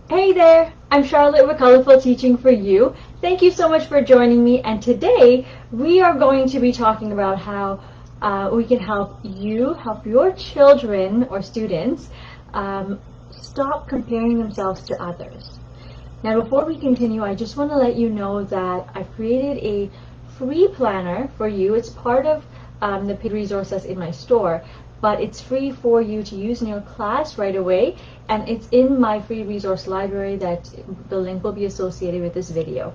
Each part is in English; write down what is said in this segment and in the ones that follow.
Hey there, I'm Charlotte with Colorful Teaching for You. Thank you so much for joining me, and today we are going to be talking about how we can help help your children or students stop comparing themselves to others. Now, before we continue, I just want to let you know that I've created a free planner for you. It's part of the paid resources in my store, but it's free for you to use in your class right away, and it's in my free resource library that the link will be associated with this video.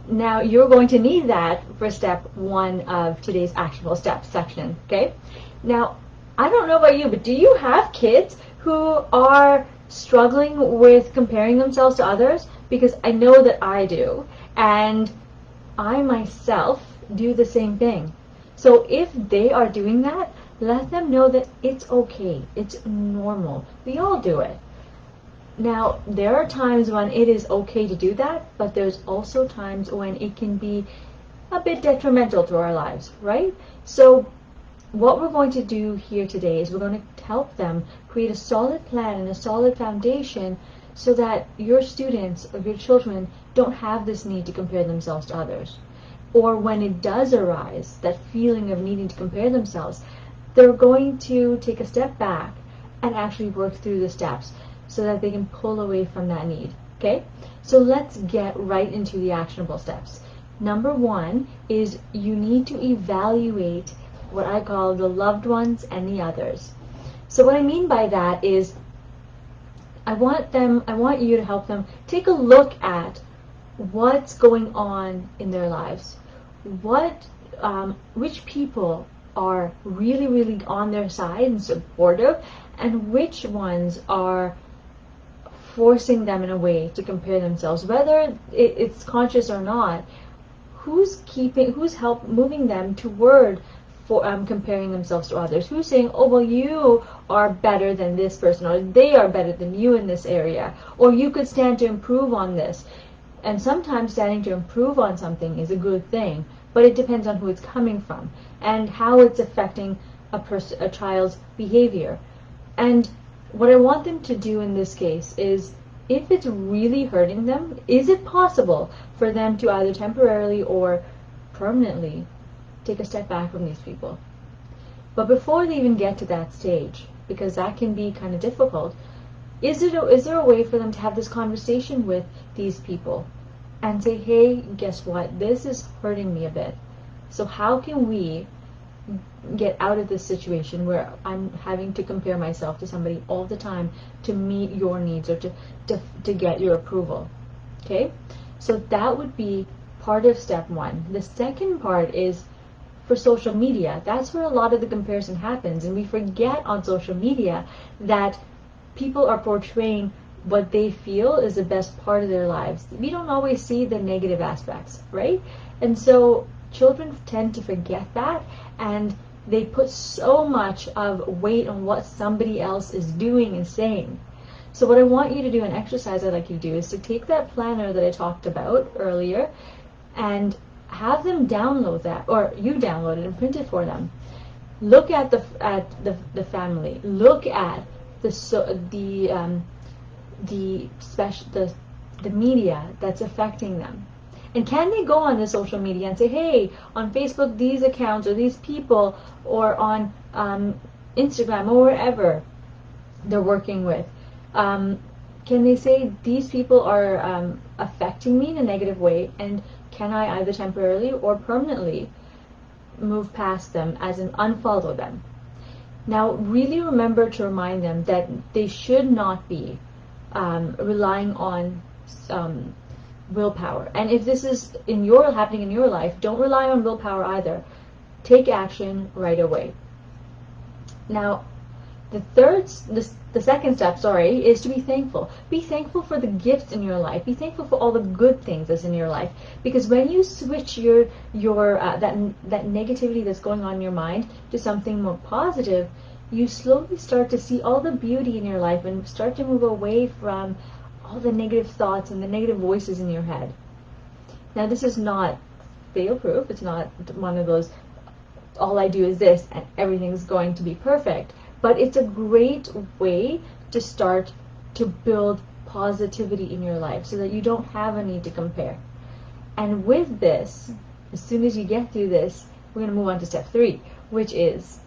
Now, you're going to need that for step one of today's actionable steps section, okay? Now, I don't know about you, but do you have kids who are struggling with comparing themselves to others? Because I know that I do, and I myself do the same thing. So if they are doing that, let them know that it's okay. It's normal. We all do it. Now, there are times when it is okay to do that, but there's also times when it can be a bit detrimental to our lives, right? So what we're going to do here today is we're going to help them create a solid plan and a solid foundation so that your students or your children don't have this need to compare themselves to others. Or when it does arise, that feeling of needing to compare themselves, they're going to take a step back and actually work through the steps so that they can pull away from that need. Okay? So let's get right into the actionable steps. Number one is you need to evaluate what I call the loved ones and the others. So what I mean by that is I want you to help them take a look at what's going on in their lives. Which people are really, really on their side and supportive, and which ones are forcing them in a way to compare themselves, whether it's conscious or not. Who's moving them toward comparing themselves to others? Who's saying, oh, well, you are better than this person, or they are better than you in this area, or you could stand to improve on this. And sometimes standing to improve on something is a good thing, but it depends on who it's coming from and how it's affecting a child's behavior. And what I want them to do in this case is, if it's really hurting them, is it possible for them to either temporarily or permanently take a step back from these people? But before they even get to that stage, because that can be kind of difficult, is there a way for them to have this conversation with these people and say, hey, guess what? This is hurting me a bit. So how can we get out of this situation where I'm having to compare myself to somebody all the time to meet your needs or to get your approval? Okay? So that would be part of step one. The second part is for social media. That's where a lot of the comparison happens, and we forget on social media that people are portraying what they feel is the best part of their lives. We don't always see the negative aspects, right? And so children tend to forget that, and they put so much of weight on what somebody else is doing and saying. So what I want you to do, an exercise I'd like you to do, is to take that planner that I talked about earlier and have them download that, or you download it and print it for them. Look at the family. Look at the media that's affecting them. And can they go on the social media and say, hey, on Facebook, these accounts or these people, or on Instagram or wherever they're working with, can they say these people are affecting me in a negative way, and can I either temporarily or permanently move past them, as in unfollow them? Now, really remember to remind them that they should not be relying on willpower. And if this is happening in your life, don't rely on willpower either. Take action right away. Now, the second step, is to be thankful. Be thankful for the gifts in your life. Be thankful for all the good things that's in your life. Because when you switch that negativity that's going on in your mind to something more positive, you slowly start to see all the beauty in your life and start to move away from all the negative thoughts and the negative voices in your head. Now, this is not fail-proof. It's not one of those, all I do is this and everything's going to be perfect. But it's a great way to start to build positivity in your life so that you don't have a need to compare. And with this, as soon as you get through this, we're going to move on to step 3, which is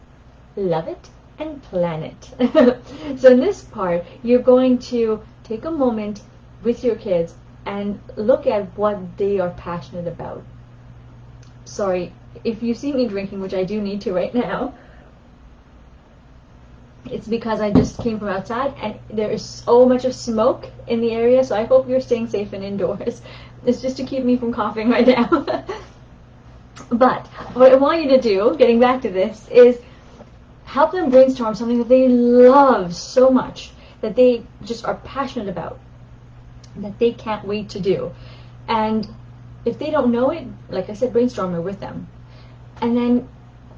love it and plan it. So in this part, you're going to take a moment with your kids and look at what they are passionate about. Sorry, if you see me drinking, which I do need to right now, it's because I just came from outside and there is so much of smoke in the area, so I hope you're staying safe and indoors. It's just to keep me from coughing right now. But what I want you to do, getting back to this, is help them brainstorm something that they love so much, that they just are passionate about, that they can't wait to do. And if they don't know it, like I said, brainstorm it with them. And then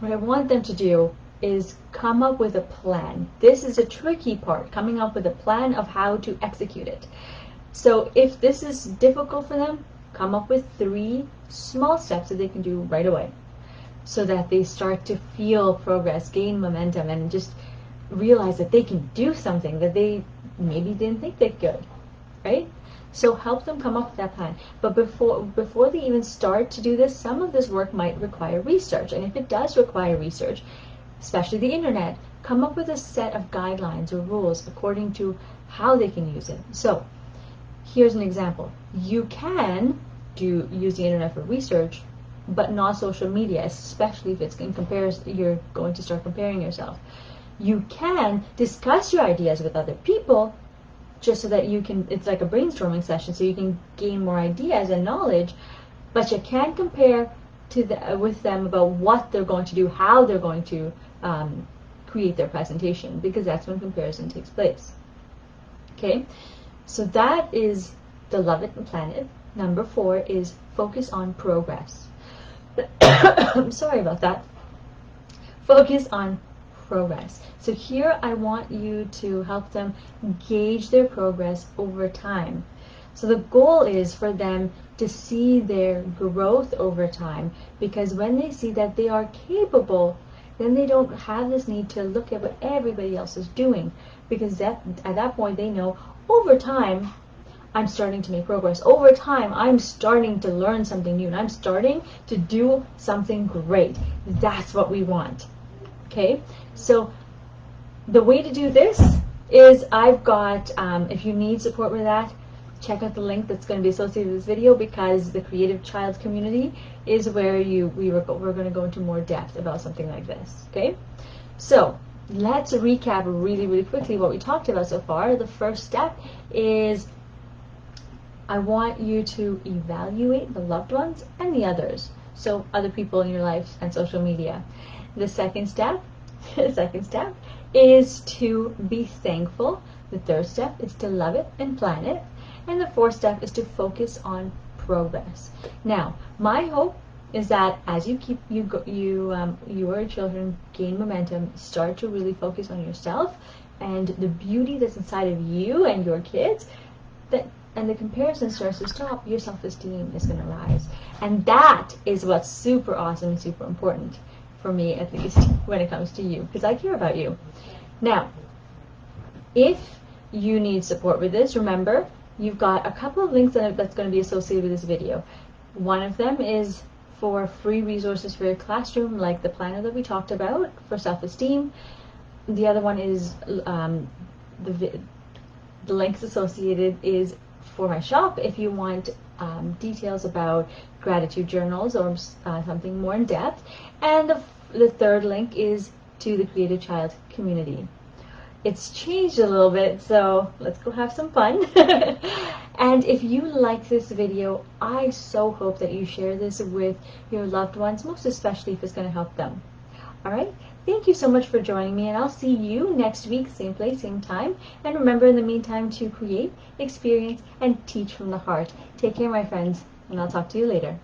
what I want them to do is come up with a plan. This is a tricky part, coming up with a plan of how to execute it. So if this is difficult for them, come up with 3 small steps that they can do right away, so that they start to feel progress, gain momentum, and just realize that they can do something that they maybe didn't think they could, right? So help them come up with that plan. But before they even start to do this, some of this work might require research. And if it does require research, especially the internet, come up with a set of guidelines or rules according to how they can use it. So here's an example. You can use the internet for research, but not social media, especially if it's in comparison, you're going to start comparing yourself. You can discuss your ideas with other people, just so that you can, it's like a brainstorming session, so you can gain more ideas and knowledge, but you can't compare with them about what they're going to do, how they're going to create their presentation, because that's when comparison takes place. Okay, so that is the love it and plan it. Number 4 is focus on progress. I'm sorry about that. Focus on progress. So here I want you to help them gauge their progress over time. So the goal is for them to see their growth over time, because when they see that they are capable, then they don't have this need to look at what everybody else is doing, because at that point they know over time I'm starting to make progress. Over time I'm starting to learn something new and I'm starting to do something great. That's what we want. Okay, so the way to do this is I've got, if you need support with that, check out the link that's going to be associated with this video, because the Creative Child community is where we're going to go into more depth about something like this. Okay, so let's recap really, really quickly what we talked about so far. The first step is I want you to evaluate the loved ones and the others, so other people in your life and social media. The second step is to be thankful. The third step is to love it and plan it. And the fourth step is to focus on progress. Now, my hope is that as you keep your children gain momentum, start to really focus on yourself and the beauty that's inside of you and your kids, and the comparison starts to stop, your self-esteem is going to rise. And that is what's super awesome and super important for me, at least when it comes to you, because I care about you. Now, if you need support with this, remember, you've got a couple of links that's going to be associated with this video. One of them is for free resources for your classroom, like the planner that we talked about for self-esteem. The other one is the links associated is for my shop if you want details about gratitude journals or something more in depth. And the third link is to the Creative Child community. It's changed a little bit, so let's go have some fun. And if you like this video, I so hope that you share this with your loved ones, most especially if it's going to help them. Alright, thank you so much for joining me, and I'll see you next week, same place, same time. And remember, in the meantime, to create, experience, and teach from the heart. Take care, my friends, and I'll talk to you later.